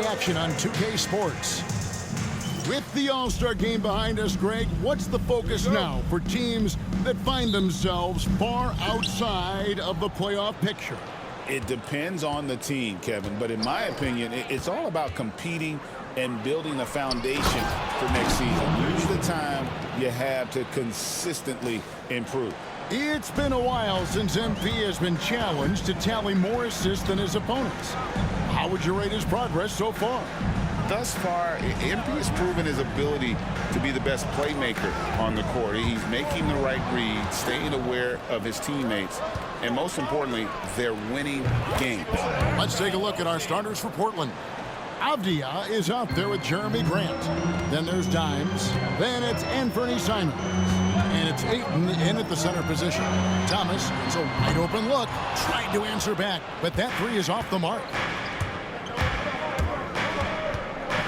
action on 2K Sports. With the All-Star game behind us, Greg, what's the focus now for teams that find themselves far outside of the playoff picture? It depends on the team, Kevin, but in my opinion, it's all about competing and building a foundation for next season. Use the time you have to consistently improve. It's been a while since MP has been challenged to tally more assists than his opponents. How would you rate his progress so far? Thus far, MP has proven his ability to be the best playmaker on the court. He's making the right read, staying aware of his teammates, and most importantly, they're winning games. Let's take a look at our starters for Portland. Avdia is out there with Jeremy Grant. Then there's Dimes. Then it's Anthony Simons. And it's Ayton in at the center position. Thomas gets a wide open look. Tried to answer back, but that three is off the mark.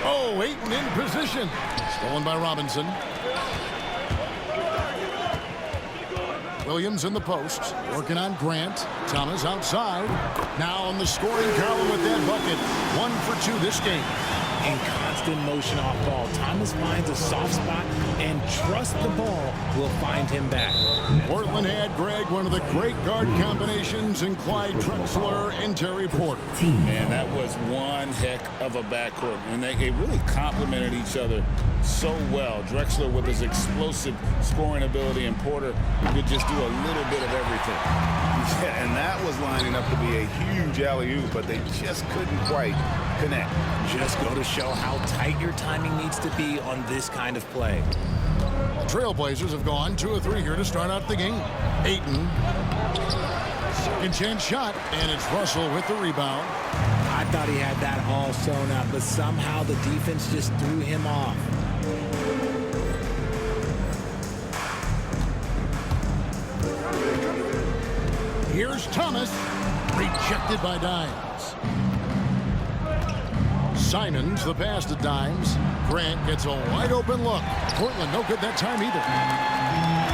Oh, Ayton in position. Stolen by Robinson. Williams in the post. Working on Grant. Thomas outside. Now on the scoring column with that bucket. 1 for 2 this game. In constant motion off ball, Thomas finds a soft spot and trusts the ball will find him back. Portland had, Greg, one of the great guard combinations in Clyde Drexler and Terry Porter. Man, that was one heck of a backcourt, and they really complemented each other so well. Drexler with his explosive scoring ability, and Porter could just do a little bit of everything. Yeah, and that was lining up to be a huge alley-oop, but they just couldn't quite connect. Just go to show how tight your timing needs to be on this kind of play. The Trailblazers have gone 2 of 3 here to start out the game. Ayton. Second chance shot, and it's Russell with the rebound. I thought he had that all sewn up, but somehow the defense just threw him off. Here's Thomas. Rejected by Dimes. Simons, the pass to Dimes. Grant gets a wide open look. Portland, no good that time either.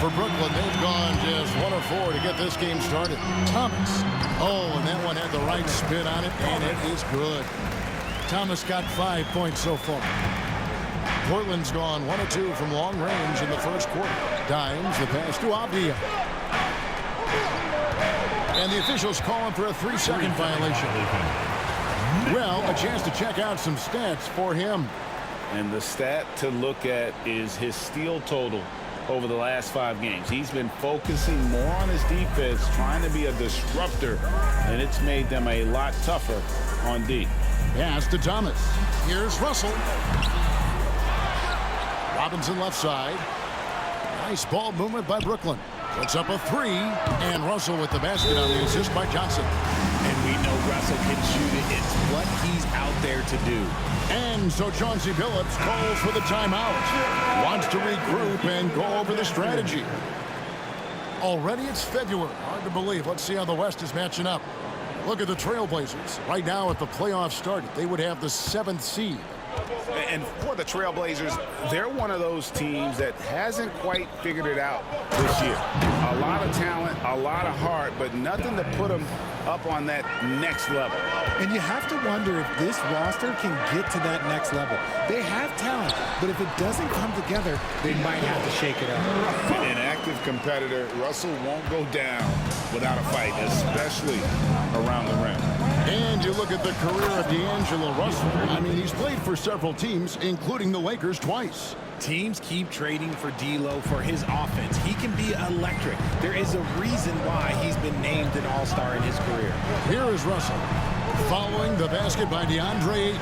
For Brooklyn, they've gone just 1 of 4 to get this game started. Thomas. Oh, and that one had the right spin on it, and it is good. Thomas got 5 points so far. Portland's gone 1 of 2 from long range in the first quarter. Dimes, the pass to Avdia. And the officials calling for a 3-second violation. Well, a chance to check out some stats for him. And the stat to look at is his steal total over the last 5 games. He's been focusing more on his defense, trying to be a disruptor, and it's made them a lot tougher on D. Pass to Thomas. Here's Russell. Robinson left side. Nice ball movement by Brooklyn. Puts up a 3, and Russell with the basket on the assist by Johnson. And we know Russell can shoot it. It's what he's out there to do. And so Chauncey Billups calls for the timeout. Wants to regroup and go over the strategy. Already it's February. Hard to believe. Let's see how the West is matching up. Look at the Trailblazers. Right now, if the playoffs started, they would have the 7th seed. And for the Trailblazers, they're one of those teams that hasn't quite figured it out this year. A lot of talent, a lot of heart, but nothing to put them up on that next level. And you have to wonder if this roster can get to that next level. They have talent, but if it doesn't come together, they might have to shake it up. An active competitor, Russell won't go down without a fight, especially around the rim. And you look at the career of D'Angelo Russell. I mean, he's played for several teams, including the Lakers twice. Teams keep trading for D'Lo for his offense. He can be electric. There is a reason why he's been named an all-star in his career. Here is Russell following the basket by DeAndre Ayton.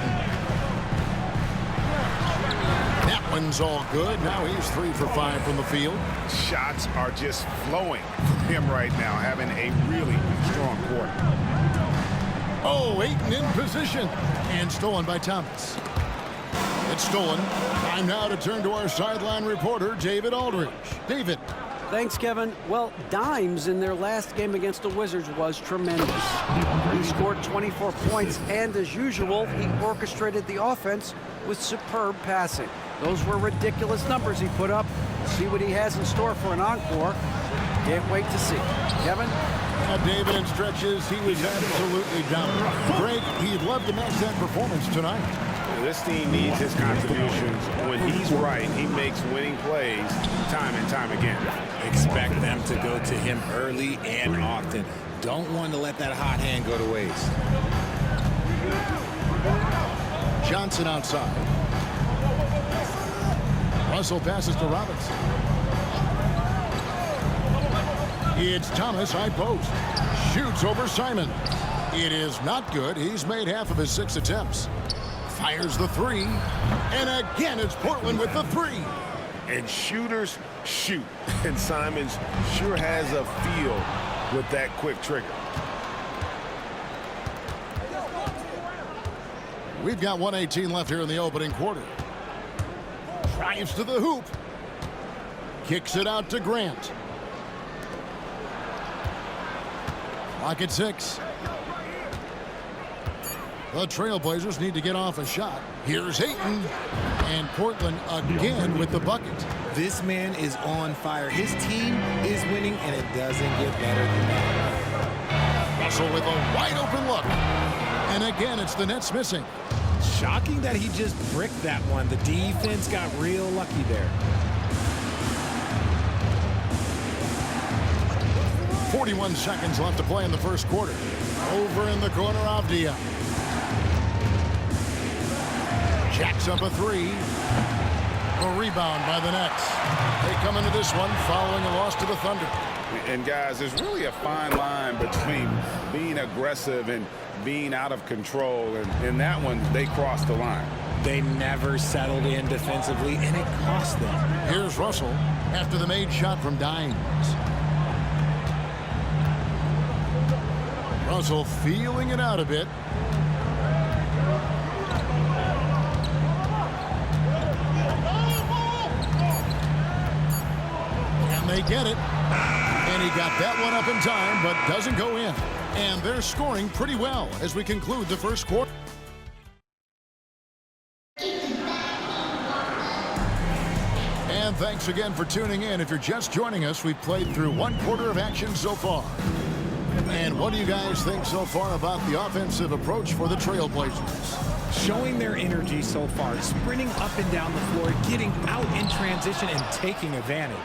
That one's all good. Now he's 3 for 5 from the field. Shots are just flowing from him right now, having a really strong quarter. Oh, Ayton in position. And stolen by Thomas. It's stolen. Time now to turn to our sideline reporter, David Aldridge. David. Thanks, Kevin. Well, Dimes in their last game against the Wizards was tremendous. He scored 24 points, and as usual, he orchestrated the offense with superb passing. Those were ridiculous numbers he put up. See what he has in store for an encore. Can't wait to see. Kevin? David, in stretches, he was absolutely dominant. Greg, he'd love to match that performance tonight. This team needs his contributions. When he's right, he makes winning plays time and time again. Expect them to go to him early and often. Don't want to let that hot hand go to waste. Johnson outside. Russell passes to Robinson. It's Thomas, high post. Shoots over Simon. It is not good. He's made half of his 6 attempts. Fires the 3. And again, it's Portland with the 3. And shooters shoot. And Simons sure has a feel with that quick trigger. We've got 1:18 left here in the opening quarter. Drives to the hoop. Kicks it out to Grant. Clock at 6. The Trailblazers need to get off a shot. Here's Ayton. And Portland again with the bucket. This man is on fire. His team is winning, and it doesn't get better than that. Russell with a wide open look. And again, it's the Nets missing. Shocking that he just bricked that one. The defense got real lucky there. 41 seconds left to play in the first quarter. Over in the corner, Avdia. Jacks up a 3. A rebound by the Nets. They come into this one following a loss to the Thunder. And guys, there's really a fine line between being aggressive and being out of control. And in that one, they crossed the line. They never settled in defensively, and it cost them. Here's Russell after the made shot from Dimes. Russell feeling it out a bit. And they get it. And he got that one up in time, but doesn't go in. And they're scoring pretty well as we conclude the first quarter. And thanks again for tuning in. If you're just joining us, we've played through 1 quarter of action so far. And what do you guys think so far about the offensive approach for the Trailblazers? Showing their energy so far, sprinting up and down the floor, getting out in transition and taking advantage.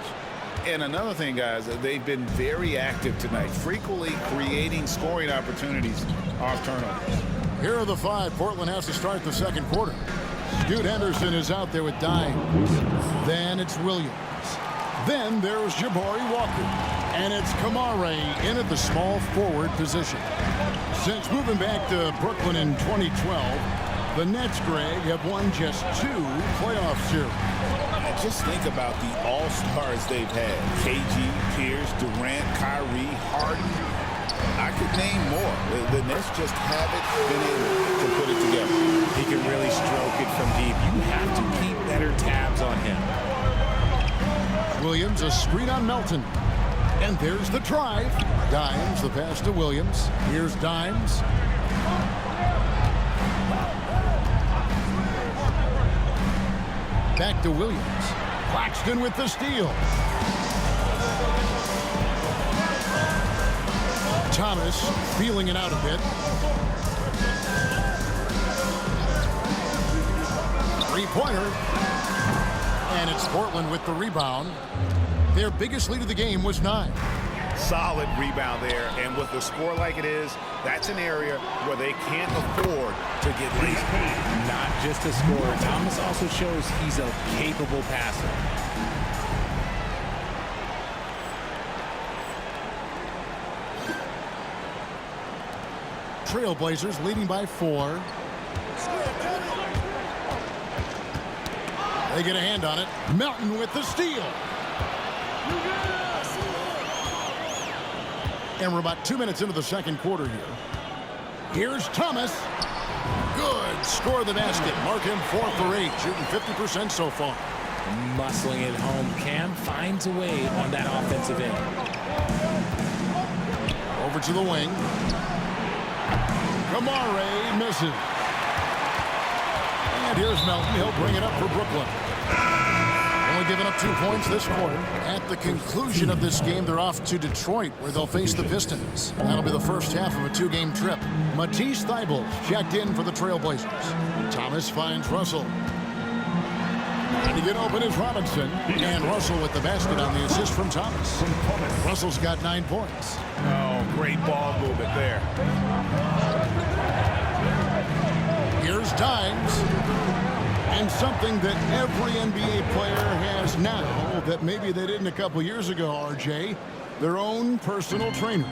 And another thing, guys, they've been very active tonight, frequently creating scoring opportunities off turnovers. Here are the 5 Portland has to start the second quarter. Scoot Henderson is out there with Dimes. Then it's Williams. Then there's Jabari Walker. And it's Kamare in at the small forward position. Since moving back to Brooklyn in 2012, the Nets, Greg, have won just 2 playoff series. Just think about the all-stars they've had. KG, Pierce, Durant, Kyrie, Harden. I could name more. The Nets just haven't been able to put it together. He can really stroke it from deep. You have to keep better tabs on him. Williams, a screen on Melton. And there's the drive. Dimes, the pass to Williams. Here's Dimes. Back to Williams. Claxton with the steal. Thomas feeling it out a bit. 3-pointer. And it's Portland with the rebound. Their biggest lead of the game was 9. Solid rebound there, and with the score like it is, that's an area where they can't afford to get lazy. Not just a scorer, Thomas also shows he's a capable passer. Trailblazers leading by 4. They get a hand on it. Melton with the steal. And we're about 2 minutes into the second quarter here. Here's Thomas. Good. Score the basket. Mark him 4 for 8. Shooting 50% so far. Muscling it home. Cam finds a way on that offensive end. Over to the wing. Kamare misses. And here's Melton. He'll bring it up for Brooklyn. only giving up 2 points this quarter. At the conclusion of this game, they're off to Detroit, where they'll face the Pistons. That'll be the first half of a 2-game trip. Matisse Thybulle checked in for the Trailblazers. Thomas finds Russell. And to get open is Robinson. And Russell with the basket on the assist from Thomas. Russell's got 9 points. Oh, great ball movement there. Here's Dimes. And something that every NBA player has now that maybe they didn't a couple years ago, RJ, their own personal trainer.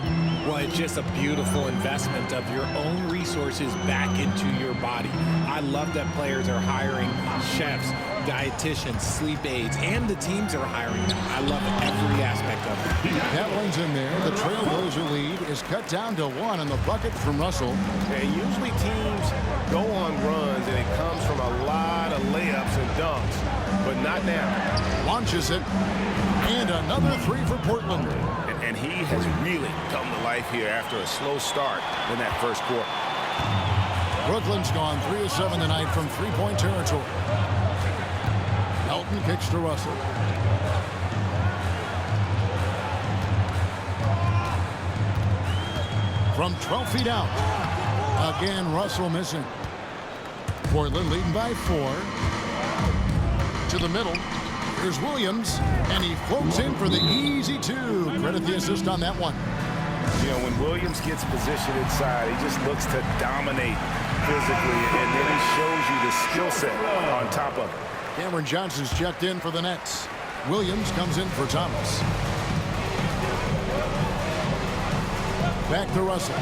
Well, it's just a beautiful investment of your own resources back into your body. I love that players are hiring chefs, dietitians, sleep aides, and the teams are hiring them. I love every aspect of it. That one's in there. The Trailblazer lead is cut down to 1 on the bucket from Russell. And usually teams go on runs, and it comes from a lot of layups and dunks, but not now. Launches it. And another 3 for Portland. And he has really come to life here after a slow start in that first quarter. Brooklyn's gone 3 of 7 tonight from 3-point territory. Elton kicks to Russell. From 12 feet out. Again, Russell missing. Portland leading by 4. To the middle. Here's Williams, and he floats in for the easy 2. Credit the assist on that one. You know, when Williams gets positioned inside, he just looks to dominate physically, and then he shows you the skill set on top of it. Cameron Johnson's checked in for the Nets. Williams comes in for Thomas. Back to Russell.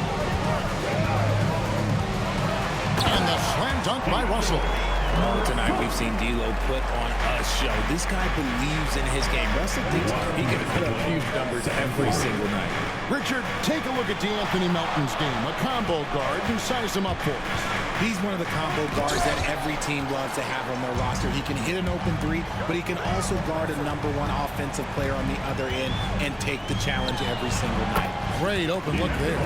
And the slam dunk by Russell. Tonight we've seen D'Lo put on a show. This guy believes in his game. Russell thinks he can put up huge numbers every single night. Richard, take a look at DeAnthony Melton's game. A combo guard. You size him up for us. He's one of the combo guards that every team loves to have on their roster. He can hit an open 3, but he can also guard a #1 offensive player on the other end and take the challenge every single night. Great open look there.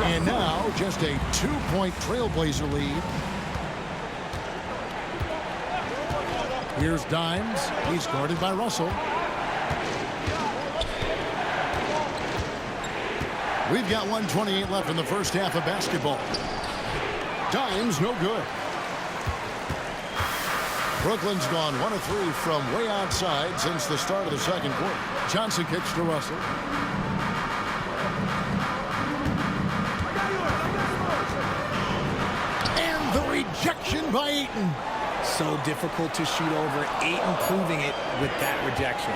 And now just a 2-point Trailblazer lead. Here's Dimes. He's guarded by Russell. We've got 1:28 left in the first half of basketball. Dimes no good. Brooklyn's gone 1 of 3 from way outside since the start of the second quarter. Johnson kicks to Russell. And the rejection by Ayton. So difficult to shoot over. Ayton proving it with that rejection.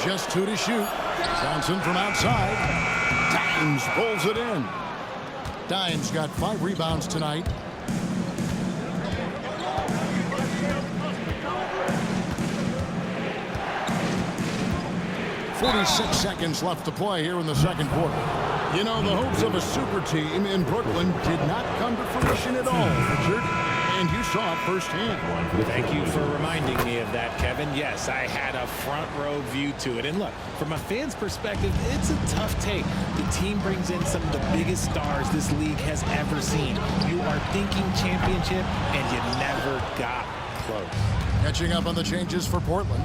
Just 2 to shoot. Johnson from outside. Dimes pulls it in. Dimes got 5 rebounds tonight. .46 seconds left to play here in the second quarter. You know, the hopes of a super team in Brooklyn did not come to fruition at all, Richard. And you saw it firsthand. Thank you for reminding me of that, Kevin. Yes, I had a front row view to it. And look, from a fan's perspective, it's a tough take. The team brings in some of the biggest stars this league has ever seen. You are thinking championship, and you never got close. Catching up on the changes for Portland.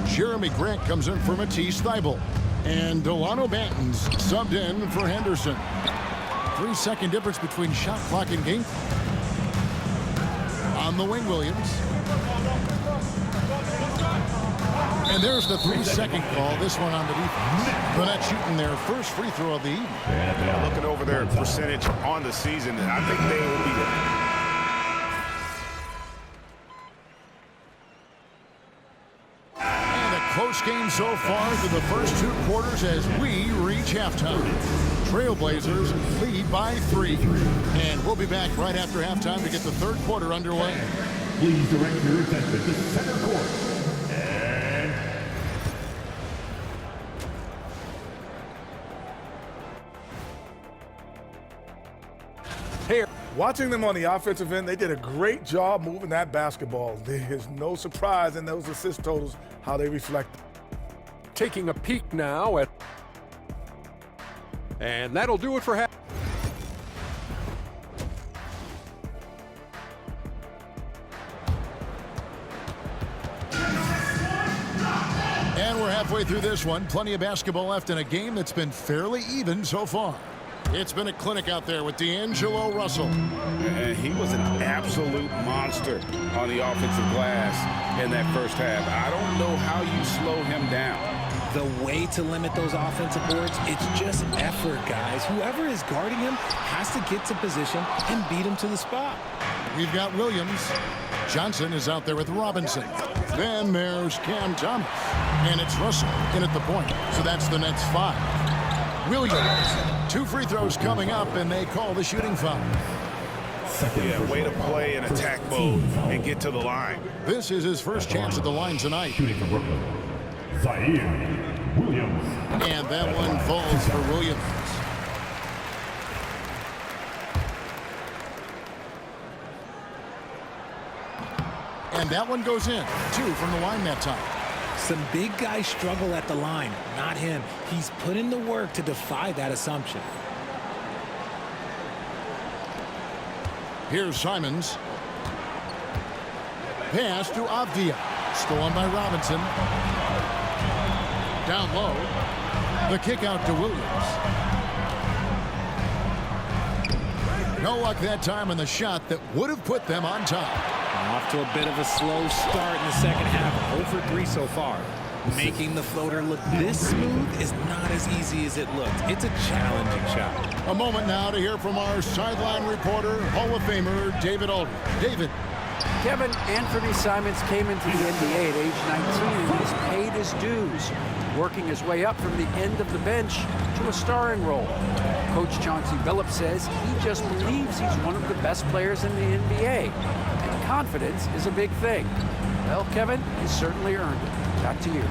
Jeremy Grant comes in for Matisse Thybulle. And Delano Banton's subbed in for Henderson. 3-second difference between shot clock and game. On the wing, Williams. And there's the 3-second call. This one on the defense. The Nets shooting their first free throw of the evening. Looking over their percentage on the season, I think they will be there. Close game so far through the first 2 quarters as we reach halftime. Trailblazers lead by 3. And we'll be back right after halftime to get the third quarter underway. Please direct your attention to center court. And here. Watching them on the offensive end, they did a great job moving that basketball. There's no surprise in those assist totals, how they reflect. Taking a peek now at, and that'll do it for half. we're halfway through this one. Plenty of basketball left in a game that's been fairly even so far. It's been a clinic out there with D'Angelo Russell. And he was an absolute monster on the offensive glass in that first half. I don't know how you slow him down. The way to limit those offensive boards, it's just effort, guys. Whoever is guarding him has to get to position and beat him to the spot. We've got Williams. Johnson is out there with Robinson. Then there's Cam Thomas. And it's Russell in at the point. So that's the Nets 5. Williams. 2 free throws coming up, and they call the shooting foul. Yeah, way to play in attack mode and get to the line. This is his first chance at the line tonight. Shooting for Brooklyn, Zaire Williams. And that one falls for Williams. And that one goes in. 2 from the line that time. Some big guys struggle at the line, not him. He's put in the work to defy that assumption. Here's Simons. Pass to Avdia. Stolen by Robinson. Down low. The kick out to Williams. No luck that time on the shot that would have put them on top. Off to a bit of a slow start in the second half. 0 for 3 so far. Making the floater look this smooth is not as easy as it looked. It's a challenging shot. A moment now to hear from our sideline reporter, Hall of Famer David Aldridge. David. Kevin, Anthony Simons came into the NBA at age 19 and has paid his dues, working his way up from the end of the bench to a starring role. Coach Chauncey Billups says he just believes he's one of the best players in the NBA. And confidence is a big thing. Well, Kevin, he's certainly earned it. Back to you.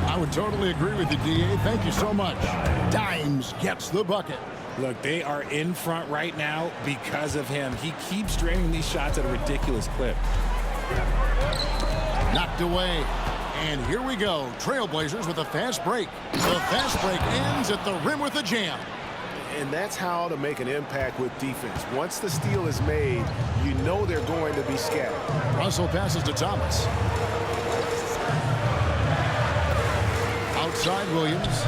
I would totally agree with you, D.A. Thank you so much. Dimes gets the bucket. Look, they are in front right now because of him. He keeps draining these shots at a ridiculous clip. Knocked away. And here we go. Trailblazers with a fast break. The fast break ends at the rim with a jam. And that's how to make an impact with defense. Once the steal is made, you know they're going to be scattered. Russell passes to Thomas. Outside Williams.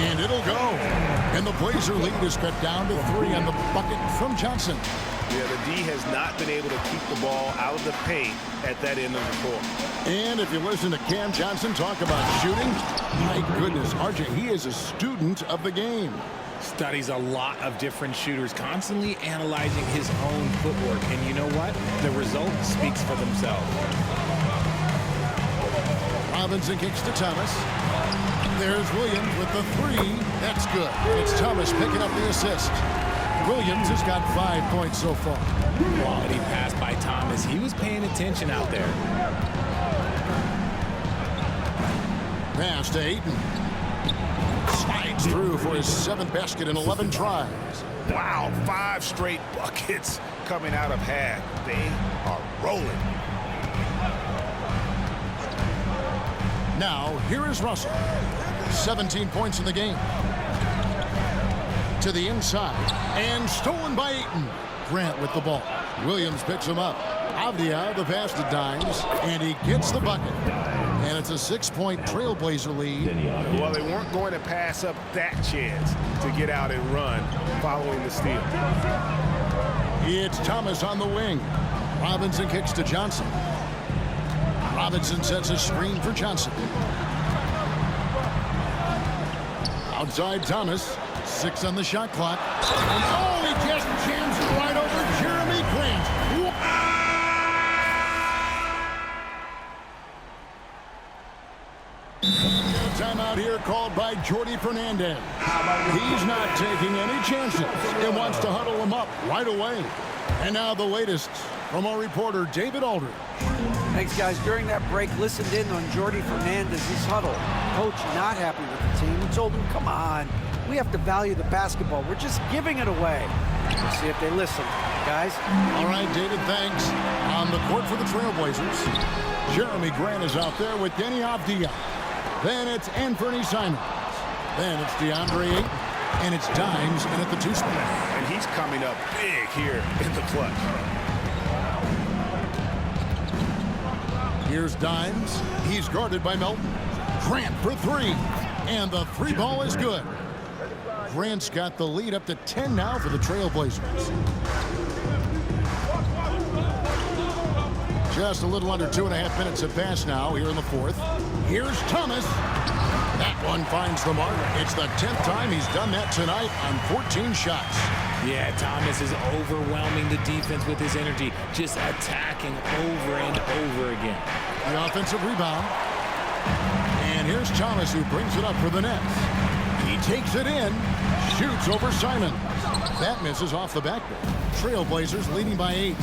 And it'll go. And the Blazer lead is cut down to 3 on the bucket from Johnson. Yeah, the D has not been able to keep the ball out of the paint at that end of the court. And if you listen to Cam Johnson talk about shooting, my goodness, RJ, he is a student of the game. Studies a lot of different shooters, constantly analyzing his own footwork. And you know what? The result speaks for themselves. Robinson kicks to Thomas. There's Williams with the 3. That's good. It's Thomas picking up the assist. Williams has got 5 points so far. Quality pass by Thomas. He was paying attention out there. Pass to Ayton. Slides through for his 7th basket in 11 tries. Wow, 5 straight buckets coming out of half. They are rolling. Now, here is Russell. 17 points in the game. To the inside. And stolen by Ayton. Grant with the ball. Williams picks him up. Avdia, the pass to Dimes. And he gets the bucket. And it's a 6-point Trailblazer lead. Well, they weren't going to pass up that chance to get out and run following the steal. It's Thomas on the wing. Robinson kicks to Johnson. Robinson sets a screen for Johnson. Outside Thomas. 6 on the shot clock. And oh, he just jams it right over Jeremy Grant. Timeout here called by Jordy Fernandez. He's not taking any chances and wants to huddle him up right away. And now the latest from our reporter, David Aldridge. Thanks, guys. During that break, listened in on Jordy Fernandez's huddle. Coach not happy with the team. He told them, come on, we have to value the basketball. We're just giving it away. We'll see if they listen, guys. All right, David, thanks. On the court for the Trailblazers, Jeremy Grant is out there with Denny Avdia. Then it's Anthony Simons. Then it's DeAndre Ayton. And it's Dimes and at the 2 spot. And he's coming up big here in the clutch. Here's Dimes. He's guarded by Melton. Grant for three. And the three ball is good. Grant's got the lead up to 10 now for the Trailblazers. Just a little under 2.5 minutes have passed now here in the fourth. Here's Thomas. That one finds the mark. It's the 10th time he's done that tonight on 14 shots. Yeah, Thomas is overwhelming the defense with his energy, just attacking over and over again. The offensive rebound. And here's Thomas, who brings it up for the Nets. He takes it in, shoots over Simon. That misses off the backboard. Trailblazers leading by 8.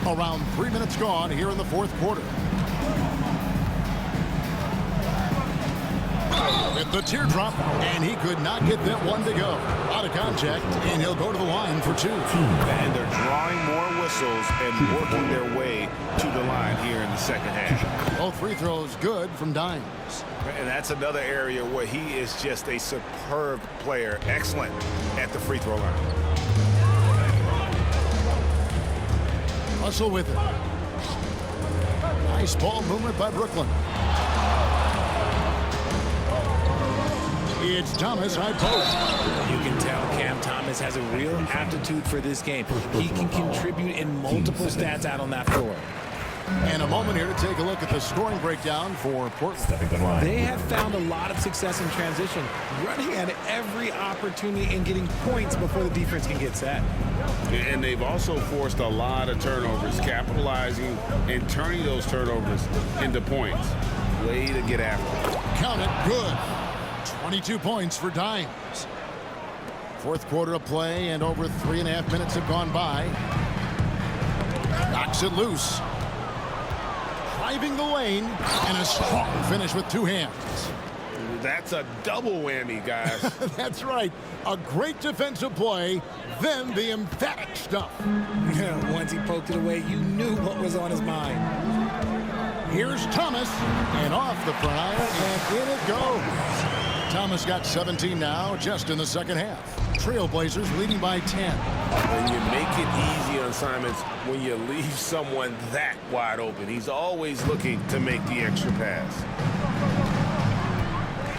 Around 3 minutes gone here in the fourth quarter. With the teardrop, and he could not get that one to go. Out of contact, and he'll go to the line for 2. And they're drawing more whistles and working their way to the line here in the second half. Both free throws good from Dimes. And that's another area where he is just a superb player. Excellent at the free throw line. Hustle with it. Nice ball movement by Brooklyn. It's Thomas high post. You can tell Cam Thomas has a real aptitude for this game. He can contribute in multiple stats out on that floor. And a moment here to take a look at the scoring breakdown for Portland. They have found a lot of success in transition, running at every opportunity and getting points before the defense can get set. And they've also forced a lot of turnovers, capitalizing and turning those turnovers into points. Way to get after it. Count it, good. 22 points for Dimes. Fourth quarter of play, and over 3.5 minutes have gone by. Knocks it loose. Driving the lane, and a strong finish with 2 hands. That's a double whammy, guys. That's right. A great defensive play, then the emphatic stuff. Yeah, once he poked it away, you knew what was on his mind. Here's Thomas, and off the prior, and in it goes. Thomas got 17 now, just in the second half. Trailblazers leading by 10. And you make it easy on Simons when you leave someone that wide open. He's always looking to make the extra pass.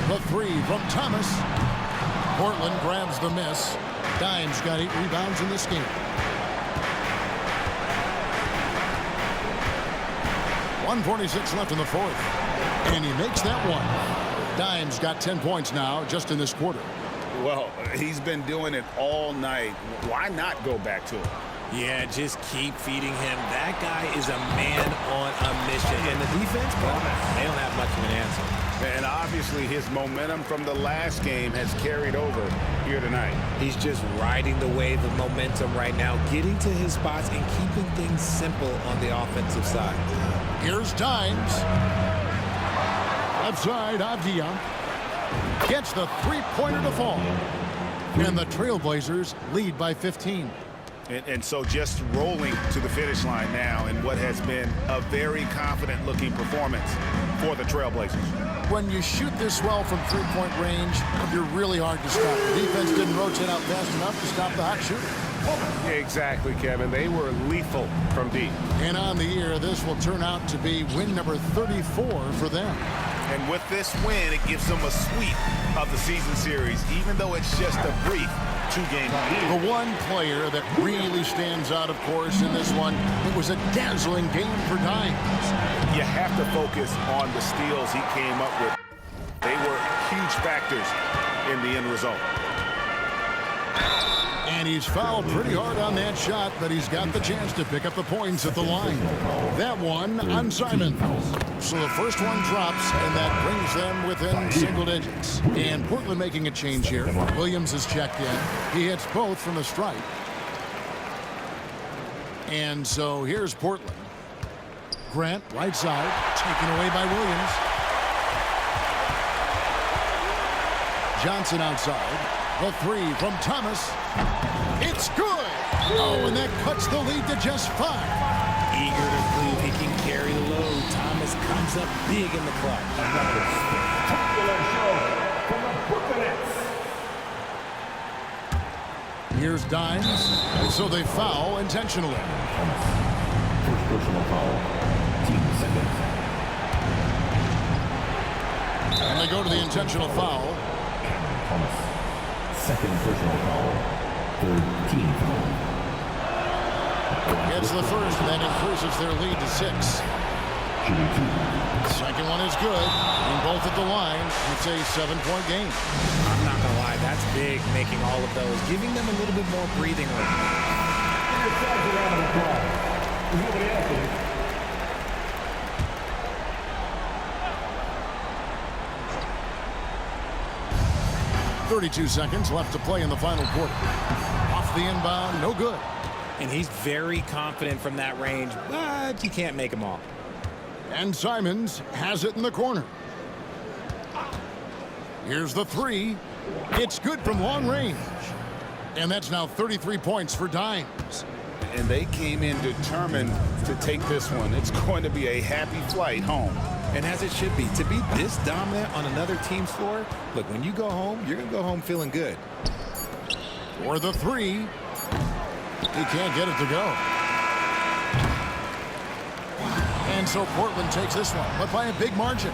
The three from Thomas. Portland grabs the miss. Dimes got 8 rebounds in this game. .146 left in the fourth. And he makes that one. Dimes got 10 points now just in this quarter. Well, he's been doing it all night. Why not go back to it? Yeah, just keep feeding him. That guy is a man on a mission. And the defense, well, they don't have much of an answer. And obviously his momentum from the last game has carried over here tonight. He's just riding the wave of momentum right now, getting to his spots and keeping things simple on the offensive side. Here's Dimes. Left side, Avdia gets the three-pointer to fall. And the Trailblazers lead by 15. And so just rolling to the finish line now in what has been a very confident-looking performance for the Trailblazers. When you shoot this well from three-point range, you're really hard to stop. The defense didn't rotate out fast enough to stop the hot shooter. Exactly, Kevin. They were lethal from deep. And on the year, this will turn out to be win number 34 for them. And with this win, it gives them a sweep of the season series, even though it's just a brief two-game lead. The one player that really stands out, of course, in this one, it was a dazzling game for Dimes. You have to focus on the steals he came up with. They were huge factors in the end result. And he's fouled pretty hard on that shot, but he's got the chance to pick up the points at the line. That one on Simon. So the first one drops, and that brings them within single digits. And Portland making a change here. Williams is checked in. He hits both from the stripe. And so here's Portland. Grant, right side, taken away by Williams. Johnson outside. The three from Thomas. It's good. Oh, and that cuts the lead to just 5. Eager to prove he can carry the load. Thomas comes up big in the clutch. Here's Dimes. So they foul intentionally. First personal foul. Team second. And they go to the intentional foul. Thomas. Second personal foul. Third team foul. Gets the first, and that increases their lead to 6. Shooting 2. Second one is good. And both at the line. It's a 7-point game. I'm not going to lie, that's big, making all of those, giving them a little bit more breathing room. Yourselves a round of applause. If nobody else is. 32 seconds left to play in the final quarter. Off the inbound, no good. And he's very confident from that range, but you can't make them all. And Simons has it in the corner. Here's the 3. It's good from long range. And that's now 33 points for Dimes. And they came in determined to take this one. It's going to be a happy flight home. And as it should be, to be this dominant on another team's floor, look, when you go home, you're going to go home feeling good. For the 3. He can't get it to go. And so Portland takes this one, but by a big margin.